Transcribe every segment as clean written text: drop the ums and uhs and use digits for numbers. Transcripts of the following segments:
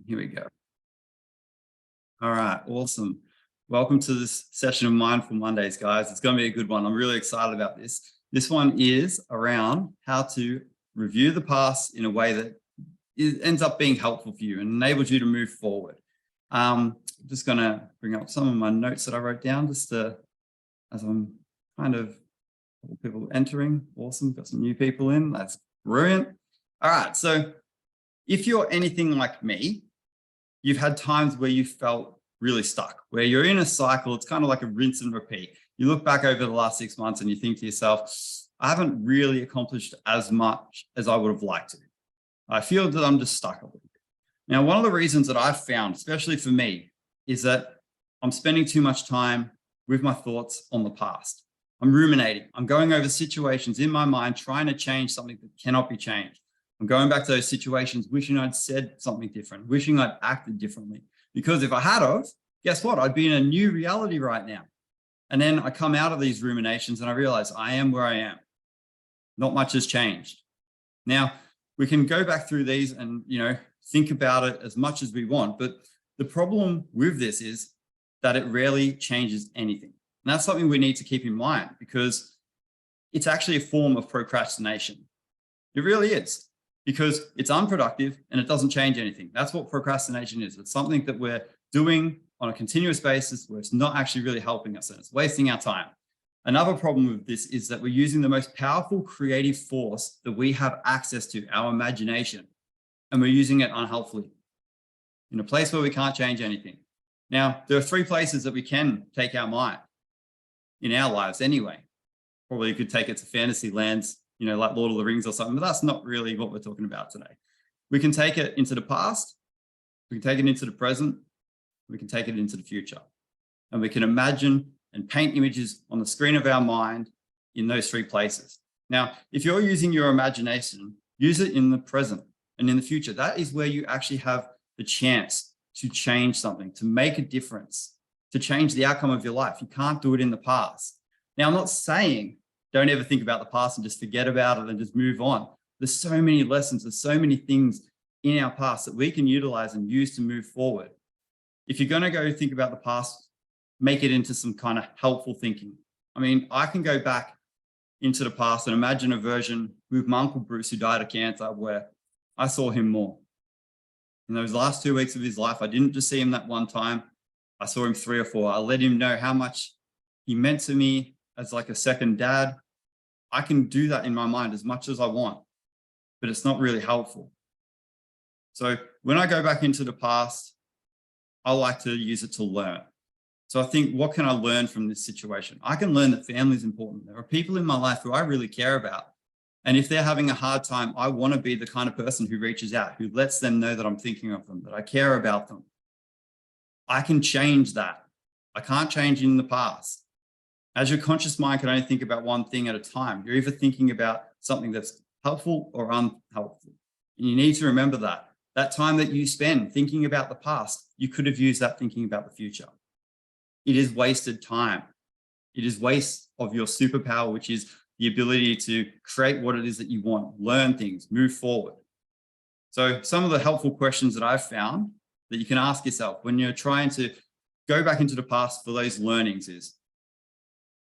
Here we go. All right, awesome. Welcome to this session of Mindful Mondays, guys. It's going to be a good one. I'm really excited about this. This one is around how to review the past in a way that ends up being helpful for you and enables you to move forward. I'm just going to bring up some of my notes that I wrote down as I'm kind of people entering. Awesome. Got some new people in. That's brilliant. All right. So if you're anything like me, you've had times where you felt really stuck, where you're in a cycle. It's kind of like a rinse and repeat. You look back over the last 6 months and you think to yourself, I haven't really accomplished as much as I would have liked to. I feel that I'm just stuck a little bit. Now, one of the reasons that I've found, especially for me, is that I'm spending too much time with my thoughts on the past. I'm ruminating. I'm going over situations in my mind, trying to change something that cannot be changed. I'm going back to those situations, wishing I'd said something different, wishing I'd acted differently. Because if I had of, guess what? I'd be in a new reality right now. And then I come out of these ruminations and I realize I am where I am. Not much has changed. Now, we can go back through these and, think about it as much as we want. But the problem with this is that it rarely changes anything. And that's something we need to keep in mind because it's actually a form of procrastination. It really is, because it's unproductive and it doesn't change anything. That's what procrastination is. It's something that we're doing on a continuous basis where it's not actually really helping us and it's wasting our time. Another problem with this is that we're using the most powerful creative force that we have access to, our imagination, and we're using it unhelpfully in a place where we can't change anything. Now, there are 3 places that we can take our mind in our lives anyway. Probably could take it to fantasy lands, like Lord of the Rings or something, but that's not really what we're talking about today. We can take it into the past, we can take it into the present, we can take it into the future. And we can imagine and paint images on the screen of our mind in those 3 places. Now, if you're using your imagination, use it in the present and in the future. That is where you actually have the chance to change something, to make a difference, to change the outcome of your life. You can't do it in the past. Now, I'm not saying don't ever think about the past and just forget about it and just move on. There's so many lessons, there's so many things in our past that we can utilize and use to move forward. If you're going to go think about the past, make it into some kind of helpful thinking. I mean, I can go back into the past and imagine a version with my Uncle Bruce who died of cancer where I saw him more. In those last 2 weeks of his life, I didn't just see him that one time. I saw him 3 or 4. I let him know how much he meant to me as like a second dad. I can do that in my mind as much as I want, but it's not really helpful. So when I go back into the past, I like to use it to learn. So I think, what can I learn from this situation? I can learn that family is important. There are people in my life who I really care about. And if they're having a hard time, I want to be the kind of person who reaches out, who lets them know that I'm thinking of them, that I care about them. I can change that. I can't change in the past. As your conscious mind can only think about one thing at a time. You're either thinking about something that's helpful or unhelpful. And you need to remember that. That time that you spend thinking about the past, you could have used that thinking about the future. It is wasted time. It is waste of your superpower, which is the ability to create what it is that you want, learn things, move forward. So some of the helpful questions that I've found that you can ask yourself when you're trying to go back into the past for those learnings is,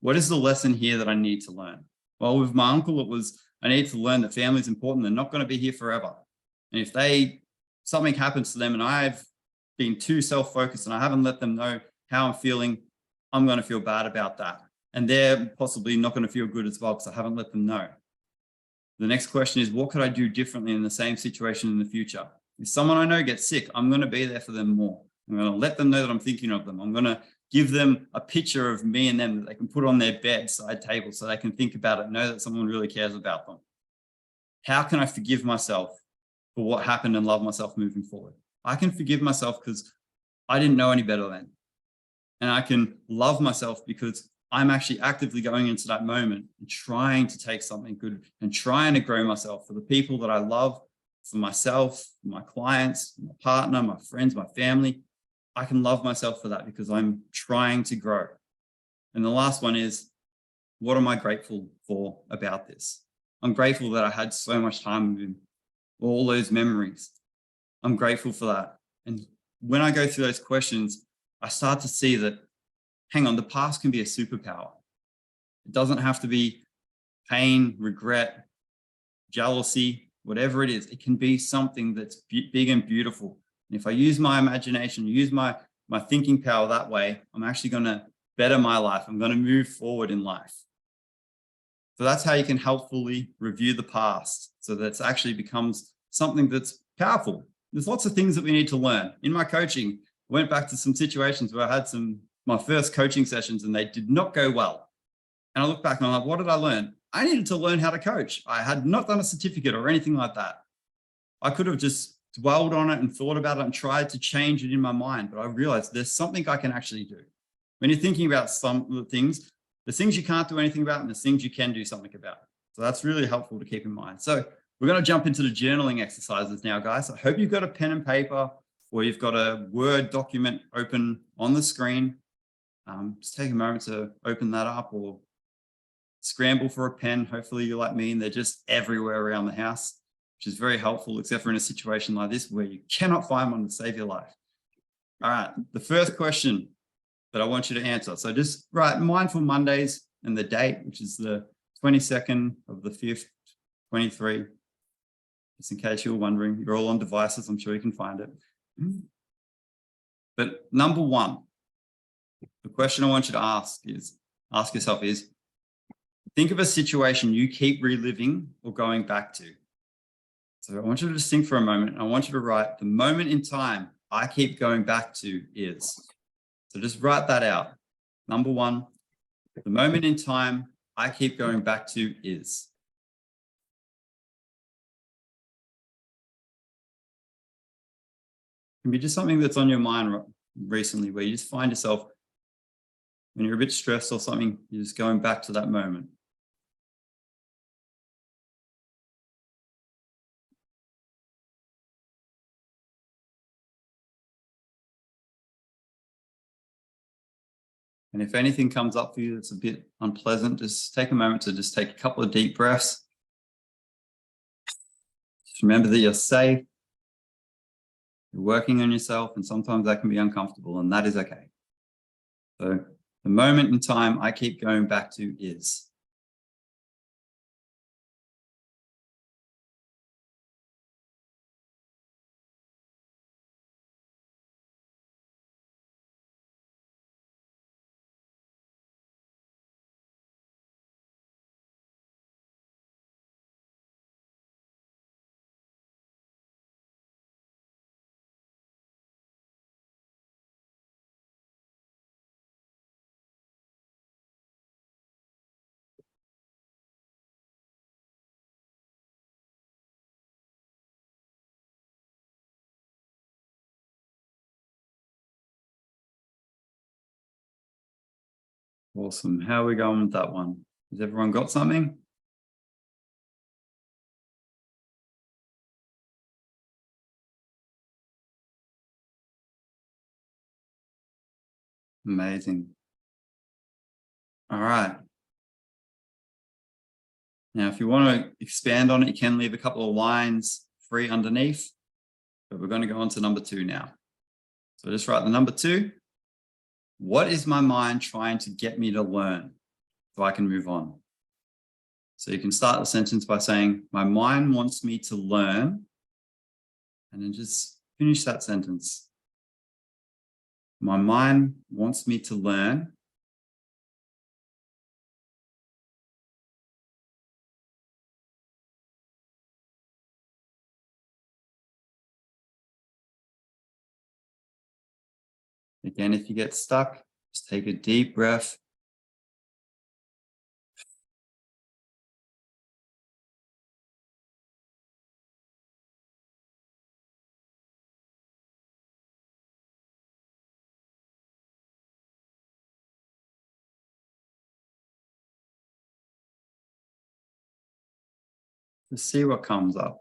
what is the lesson here that I need to learn? Well, with my uncle, it was, I need to learn that family is important. They're not going to be here forever. And if something happens to them and I've been too self-focused and I haven't let them know how I'm feeling, I'm going to feel bad about that. And they're possibly not going to feel good as well because I haven't let them know. The next question is, what could I do differently in the same situation in the future? If someone I know gets sick, I'm going to be there for them more. I'm going to let them know that I'm thinking of them. I'm going to give them a picture of me and them that they can put on their bedside table so they can think about it, know that someone really cares about them. How can I forgive myself for what happened and love myself moving forward? I can forgive myself because I didn't know any better then. And I can love myself because I'm actually actively going into that moment and trying to take something good and trying to grow myself for the people that I love, for myself, for my clients, my partner, my friends, my family. I can love myself for that because I'm trying to grow. And the last one is, what am I grateful for about this? I'm grateful that I had so much time with him, all those memories. I'm grateful for that. And when I go through those questions, I start to see that, hang on, the past can be a superpower. It doesn't have to be pain, regret, jealousy, whatever it is. It can be something that's big and beautiful. And if I use my imagination, use my thinking power that way, I'm actually going to better my life. I'm going to move forward in life. So that's how you can helpfully review the past so that it actually becomes something that's powerful. There's lots of things that we need to learn. In my coaching, I went back to some situations where I had my first coaching sessions and they did not go well. And I look back and I'm like, what did I learn? I needed to learn how to coach. I had not done a certificate or anything like that. I could have just dwelled on it and thought about it and tried to change it in my mind, but I realized there's something I can actually do. When you're thinking about some of the things, there's things you can't do anything about and there's things you can do something about. So that's really helpful to keep in mind. So we're going to jump into the journaling exercises now, guys. I hope you've got a pen and paper or you've got a Word document open on the screen. Just take a moment to open that up or scramble for a pen. Hopefully you're like me and they're just everywhere around the house, which is very helpful, except for in a situation like this where you cannot find one to save your life. All right, the first question that I want you to answer. So just write Mindful Mondays and the date, which is the 22nd of the 5th, 23. Just in case you're wondering, you're all on devices, I'm sure you can find it. But number one, the question I want you to ask yourself is, think of a situation you keep reliving or going back to. So I want you to just think for a moment. And I want you to write the moment in time I keep going back to is. So just write that out. Number one, the moment in time I keep going back to is. It can be just something that's on your mind recently where you just find yourself, when you're a bit stressed or something, you're just going back to that moment. And if anything comes up for you that's a bit unpleasant, just take a moment to just take a couple of deep breaths. Just remember that you're safe. You're working on yourself, and sometimes that can be uncomfortable, and that is okay. So the moment in time I keep going back to is. Awesome. How are we going with that one? Has everyone got something? Amazing. All right. Now, if you want to expand on it, you can leave a couple of lines free underneath, but we're going to go on to number two now. So just write the number two. What is my mind trying to get me to learn so I can move on? So you can start the sentence by saying, my mind wants me to learn, and then just finish that sentence. My mind wants me to learn. Again, if you get stuck, just take a deep breath. Just see what comes up.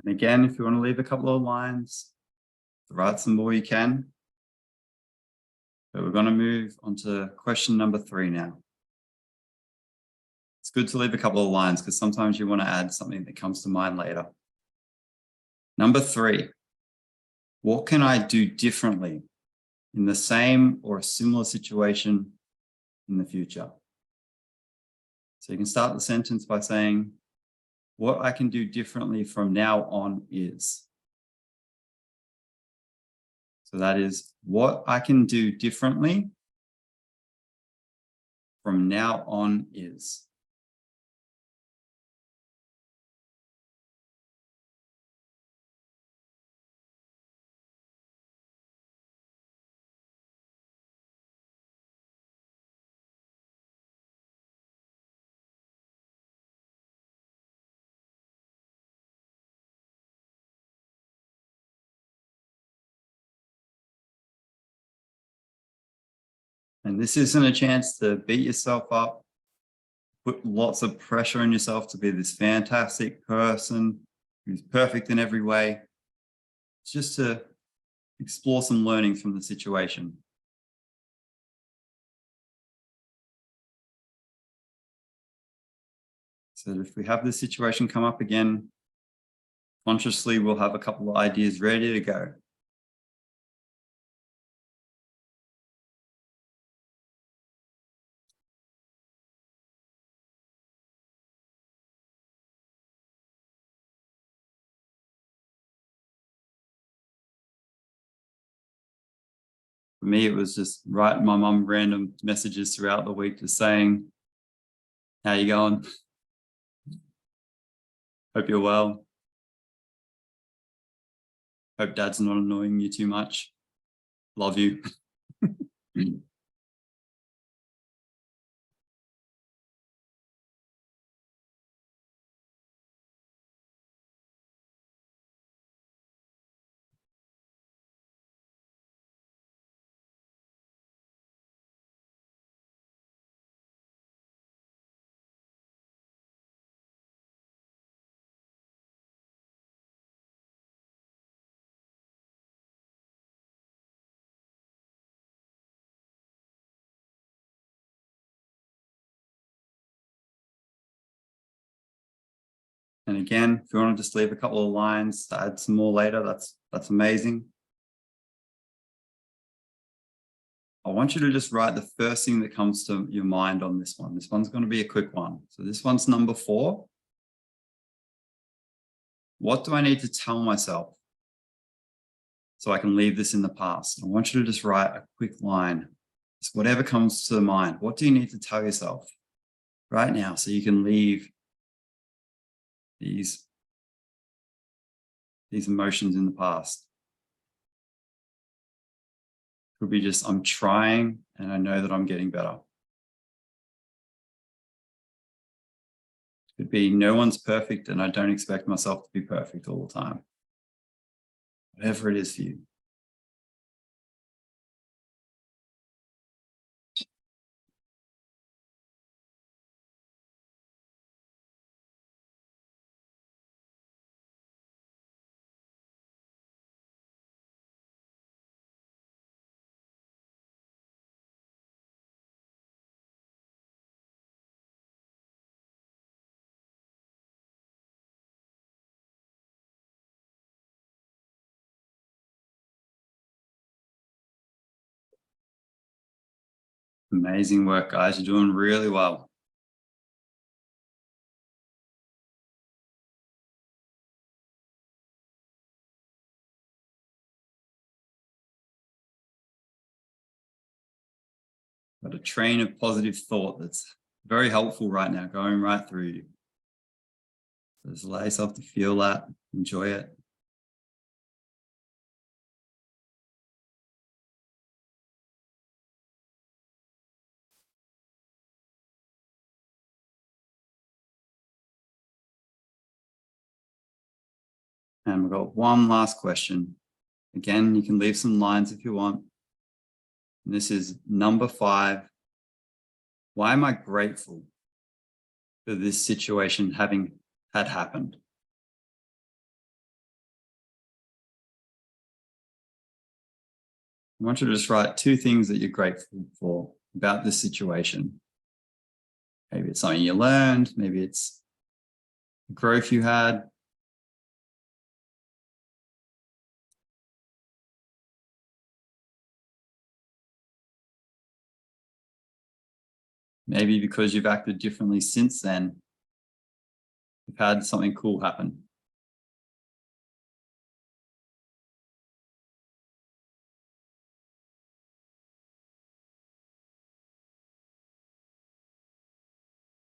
And again, if you want to leave a couple of lines, write some more, you can. But we're going to move on to question number 3 now. It's good to leave a couple of lines because sometimes you want to add something that comes to mind later. Number 3, what can I do differently in the same or a similar situation in the future? So you can start the sentence by saying, what I can do differently from now on is. So that is what I can do differently from now on is. And this isn't a chance to beat yourself up, put lots of pressure on yourself to be this fantastic person who's perfect in every way. It's just to explore some learnings from the situation. So if we have this situation come up again, consciously we'll have a couple of ideas ready to go. For me, it was just writing my mum random messages throughout the week, just saying, how you going? Hope you're well. Hope dad's not annoying you too much. Love you. And again, if you want to just leave a couple of lines to add some more later, that's amazing. I want you to just write the first thing that comes to your mind on this one. This one's going to be a quick one. So this one's number 4. What do I need to tell myself so I can leave this in the past? I want you to just write a quick line. It's whatever comes to mind. What do you need to tell yourself right now so you can leave these emotions in the past? Could be just, I'm trying and I know that I'm getting better. Could be, no one's perfect and I don't expect myself to be perfect all the time. Whatever it is for you. Amazing work, guys. You're doing really well. Got a train of positive thought that's very helpful right now, going right through you. Just allow yourself to feel that, enjoy it. And we've got one last question. Again, you can leave some lines if you want. And this is number 5. Why am I grateful for this situation having had happened? I want you to just write 2 things that you're grateful for about this situation. Maybe it's something you learned, maybe it's growth you had. Maybe because you've acted differently since then, you've had something cool happen.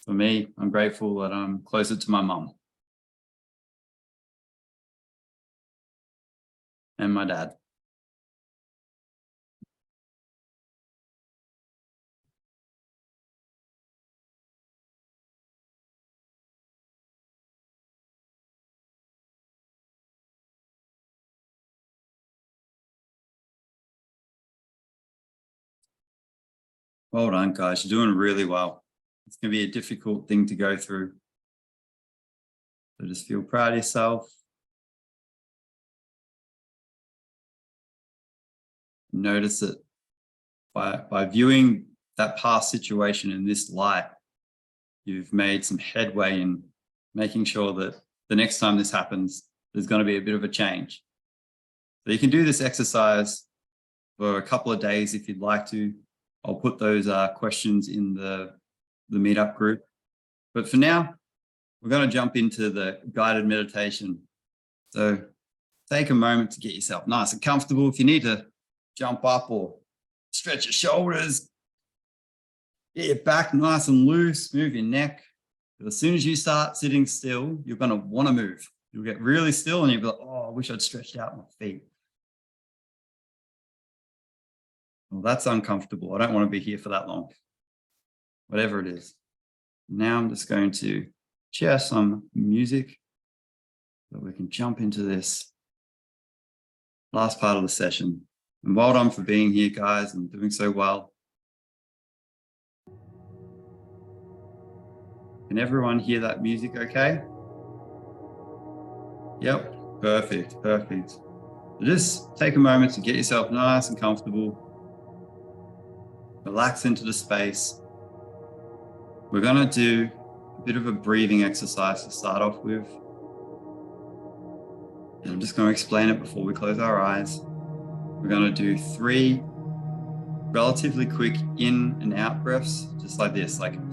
For me, I'm grateful that I'm closer to my mum and my dad. Well done, guys. You're doing really well. It's going to be a difficult thing to go through. So just feel proud of yourself. Notice that by viewing that past situation in this light, you've made some headway in making sure that the next time this happens, there's going to be a bit of a change. So you can do this exercise for a couple of days if you'd like to. I'll put those questions in the meetup group. But for now, we're going to jump into the guided meditation. So take a moment to get yourself nice and comfortable. If you need to jump up or stretch your shoulders, get your back nice and loose, move your neck. But as soon as you start sitting still, you're going to want to move. You'll get really still and you'll be like, oh, I wish I'd stretched out my feet. Well, that's uncomfortable. I don't want to be here for that long. Whatever it is. Now I'm just going to share some music so we can jump into this last part of the session. And well done for being here, guys, and doing so well. Can everyone hear that music okay? Yep, perfect, perfect. So just take a moment to get yourself nice and comfortable. Relax into the space. We're going to do a bit of a breathing exercise to start off with. And I'm just going to explain it before we close our eyes. We're going to do 3 relatively quick in and out breaths, just like this, like. And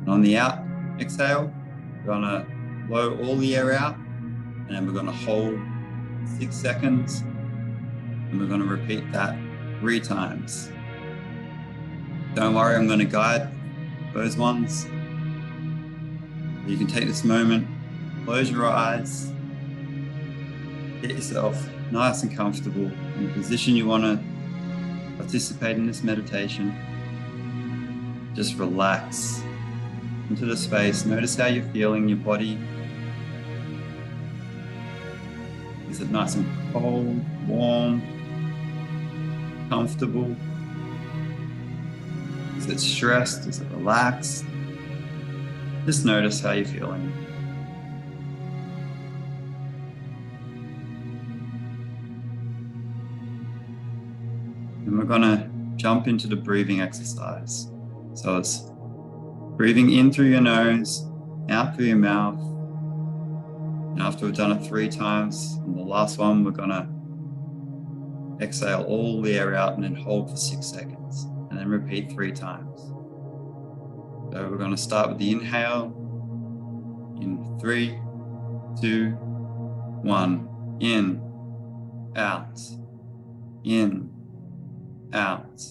on the out exhale, we're going to blow all the air out, and then we're going to hold 6 seconds, and we're going to repeat that 3 times. Don't worry, I'm going to guide those ones. You can take this moment, close your eyes, get yourself nice and comfortable in the position you want to participate in this meditation. Just relax into the space. Notice how you're feeling your body. Is it nice and cold, warm, comfortable? Is it stressed? Is it relaxed? Just notice how you're feeling. And we're going to jump into the breathing exercise. So it's breathing in through your nose, out through your mouth. And after we've done it 3 times, and the last one, we're going to exhale all the air out and then hold for 6 seconds, and then repeat 3 times. So we're going to start with the inhale in 3, 2, 1. In, out, in, out,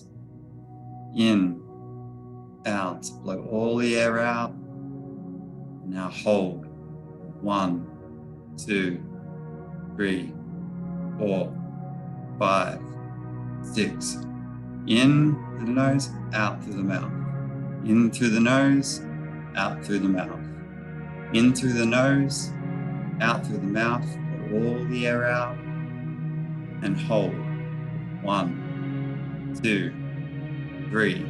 in, out. Blow all the air out. Now hold. 1, 2, 3, 4, 5, 6. In through the nose, out through the mouth. In through the nose, out through the mouth. In through the nose, out through the mouth. Let all the air out and hold. 1, 2, 3,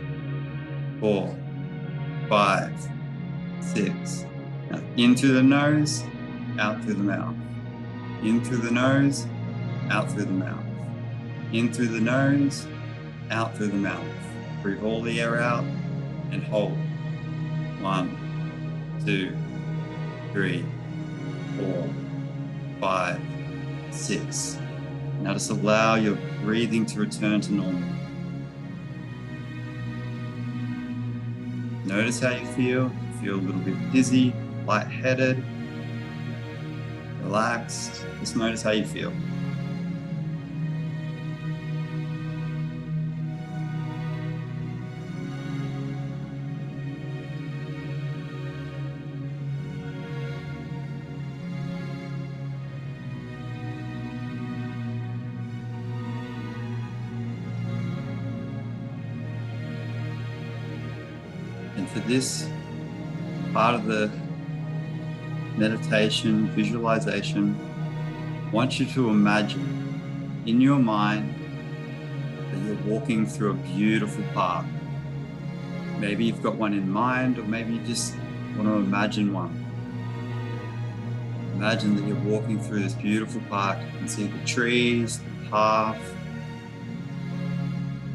4, 5, 6. Now in through the nose, out through the mouth. In through the nose, out through the mouth. In through the nose, out through the mouth. Breathe all the air out and hold. 1, 2, 3, 4, 5, 6. Now just allow your breathing to return to normal. Notice how you feel. Feel a little bit dizzy, lightheaded, relaxed. Just notice how you feel. And for this part of the meditation, visualization, I want you to imagine in your mind that you're walking through a beautiful park. Maybe you've got one in mind, or maybe you just want to imagine one. Imagine that you're walking through this beautiful park. You can see the trees, the path,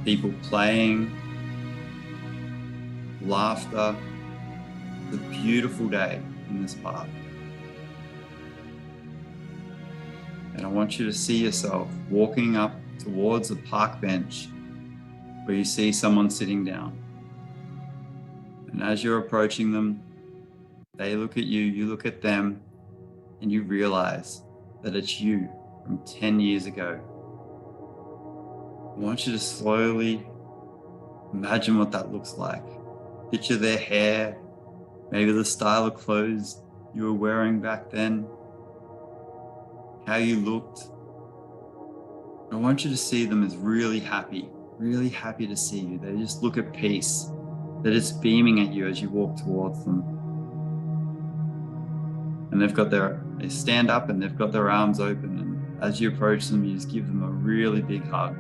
people playing, laughter. It's a beautiful day in this park. And I want you to see yourself walking up towards a park bench where you see someone sitting down. And as you're approaching them, they look at you, you look at them, and you realize that it's you from 10 years ago. I want you to slowly imagine what that looks like. Picture their hair, maybe the style of clothes you were wearing back then, how you looked. I want you to see them as really happy to see you. They just look at peace. They're just beaming at you as you walk towards them. And they stand up and they've got their arms open. And as you approach them, you just give them a really big hug.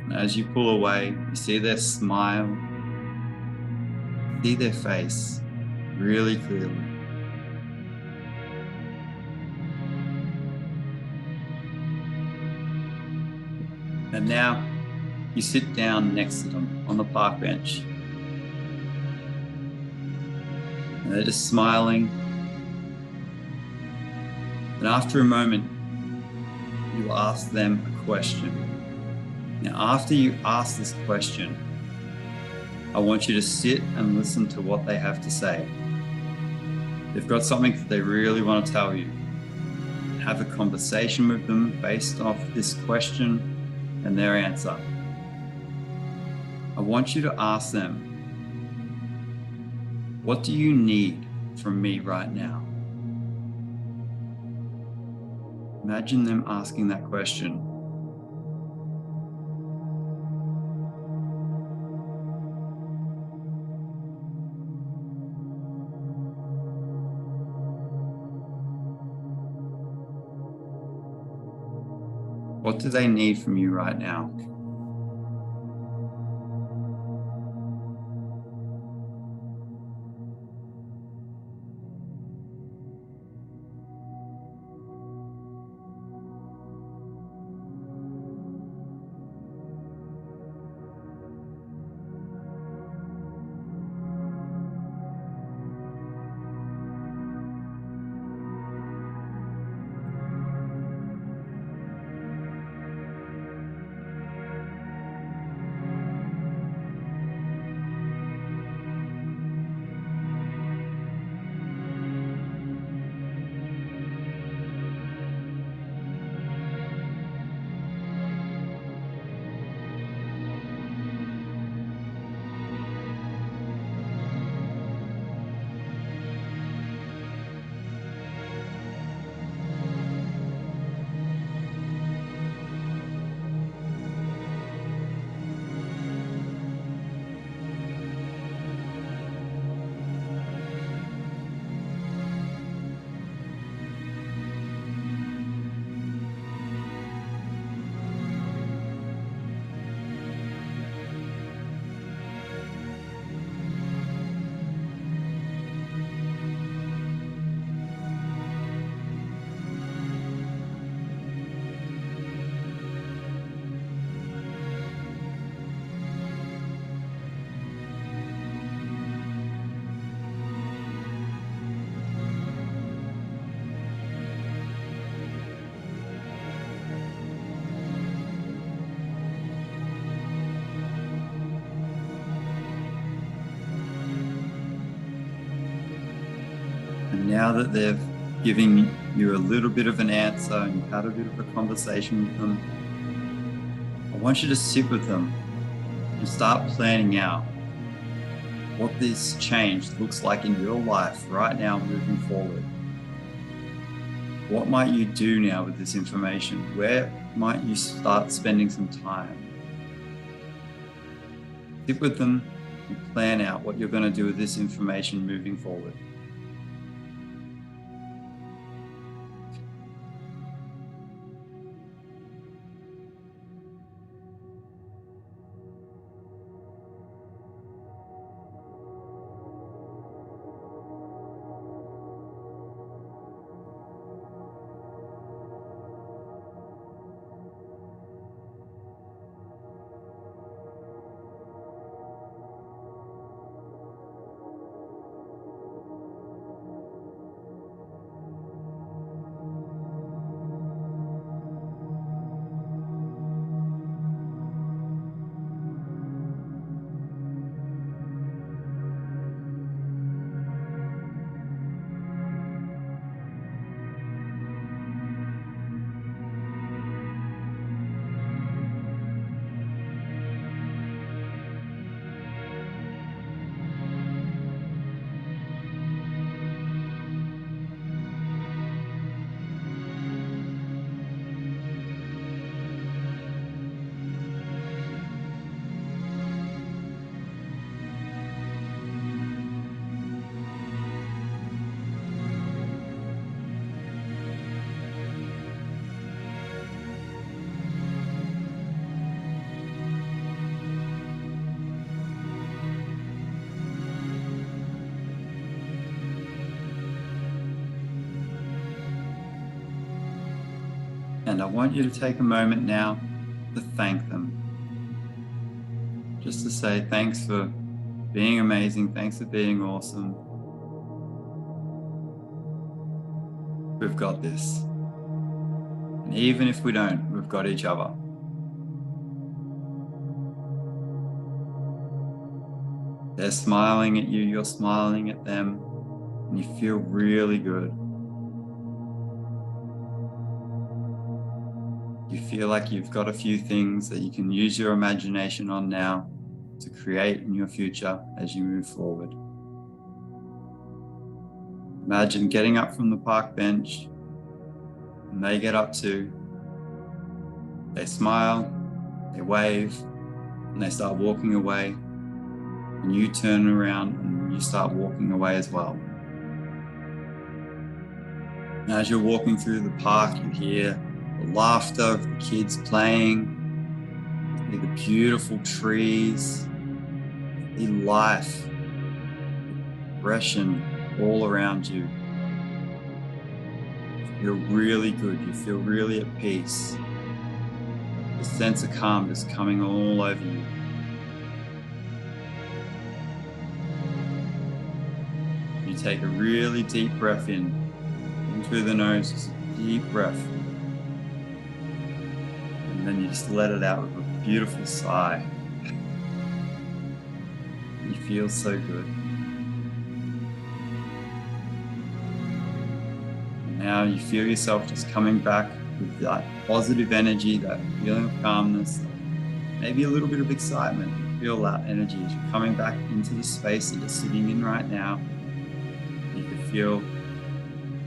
And as you pull away, you see their smile, see their face really clearly. And now you sit down next to them on the park bench. And they're just smiling. And after a moment, you ask them a question. Now, after you ask this question, I want you to sit and listen to what they have to say. They've got something that they really want to tell you. Have a conversation with them based off this question and their answer. I want you to ask them, what do you need from me right now? Imagine them asking that question. What do they need from you right now? Now that they've given you a little bit of an answer and you've had a bit of a conversation with them, I want you to sit with them and start planning out what this change looks like in your life right now moving forward. What might you do now with this information? Where might you start spending some time? Sit with them and plan out what you're going to do with this information moving forward. And I want you to take a moment now to thank them. Just to say thanks for being amazing, thanks for being awesome. We've got this. And even if we don't, we've got each other. They're smiling at you, you're smiling at them, and you feel really good. You feel like you've got a few things that you can use your imagination on now to create in your future as you move forward. Imagine getting up from the park bench, and they get up too. They smile, they wave, and they start walking away. And you turn around and you start walking away as well. And as you're walking through the park, you hear the laughter of the kids playing, you see the beautiful trees, the life, the expression all around you. You feel really good, you feel really at peace. The sense of calm is coming all over you. You take a really deep breath in through the nose, just a deep breath. And then you just let it out with a beautiful sigh. You feel so good. And now you feel yourself just coming back with that positive energy, that feeling of calmness, maybe a little bit of excitement. You feel that energy as you're coming back into the space that you're sitting in right now. You can feel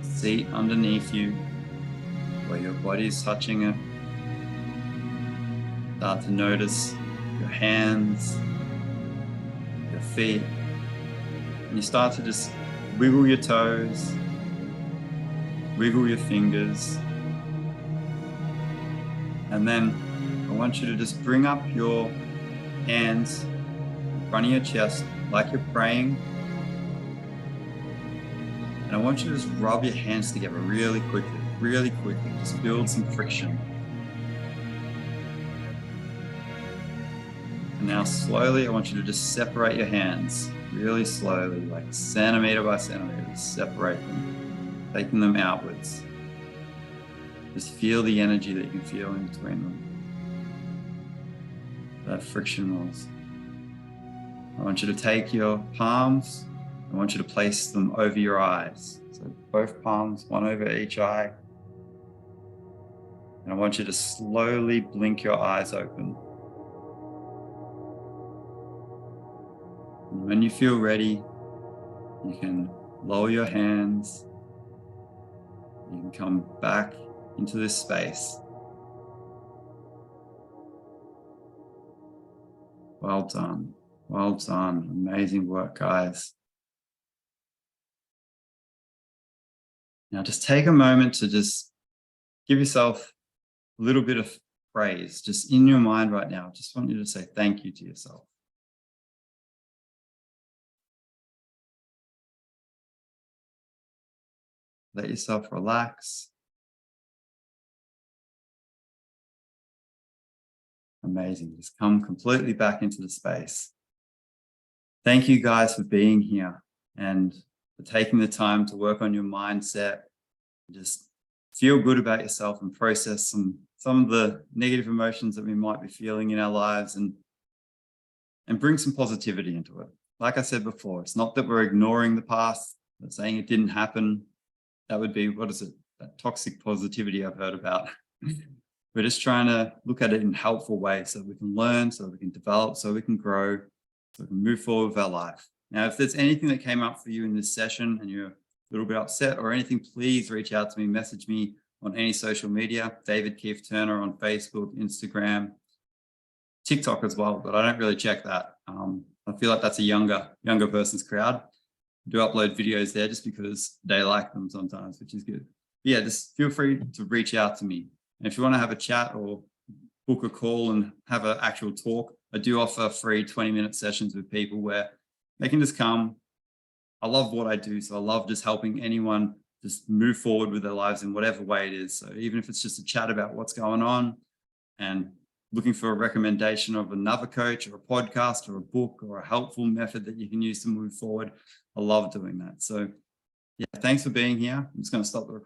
the seat underneath you, where your body is touching it. Start to notice your hands, your feet, and you start to just wiggle your toes, wiggle your fingers. And then I want you to just bring up your hands in front of your chest like you're praying. And I want you to just rub your hands together really quickly, just build some friction. And now slowly, I want you to just separate your hands really slowly, like centimeter by centimeter, just separate them, taking them outwards. Just feel the energy that you can feel in between them. That friction rolls. I want you to take your palms I want you to place them over your eyes. So both palms, one over each eye. And I want you to slowly blink your eyes open. And when you feel ready, you can lower your hands. You can come back into this space. Well done. Well done. Amazing work, guys. Now just take a moment to just give yourself a little bit of praise just in your mind right now. Just want you to say thank you to yourself. Let yourself relax. Amazing. Just come completely back into the space. Thank you guys for being here and for taking the time to work on your mindset. Just feel good about yourself and process some of the negative emotions that we might be feeling in our lives and bring some positivity into it. Like I said before, it's not that we're ignoring the past, but saying it didn't happen. That would be, what is it? That toxic positivity I've heard about. We're just trying to look at it in helpful ways so we can learn, so we can develop, so we can grow, so we can move forward with our life. Now, if there's anything that came up for you in this session and you're a little bit upset or anything, please reach out to me, message me on any social media, David Keith Turner on Facebook, Instagram, TikTok as well, but I don't really check that. I feel like that's a younger person's crowd. I do upload videos there just because they like them sometimes, which is good. Yeah, just feel free to reach out to me. And if you want to have a chat or book a call and have an actual talk, I do offer free 20-minute sessions with people where they can just come. I love what I do, so I love just helping anyone just move forward with their lives in whatever way it is. So even if it's just a chat about what's going on and looking for a recommendation of another coach or a podcast or a book or a helpful method that you can use to move forward, I love doing that. So yeah, thanks for being here. I'm just going to stop the recording.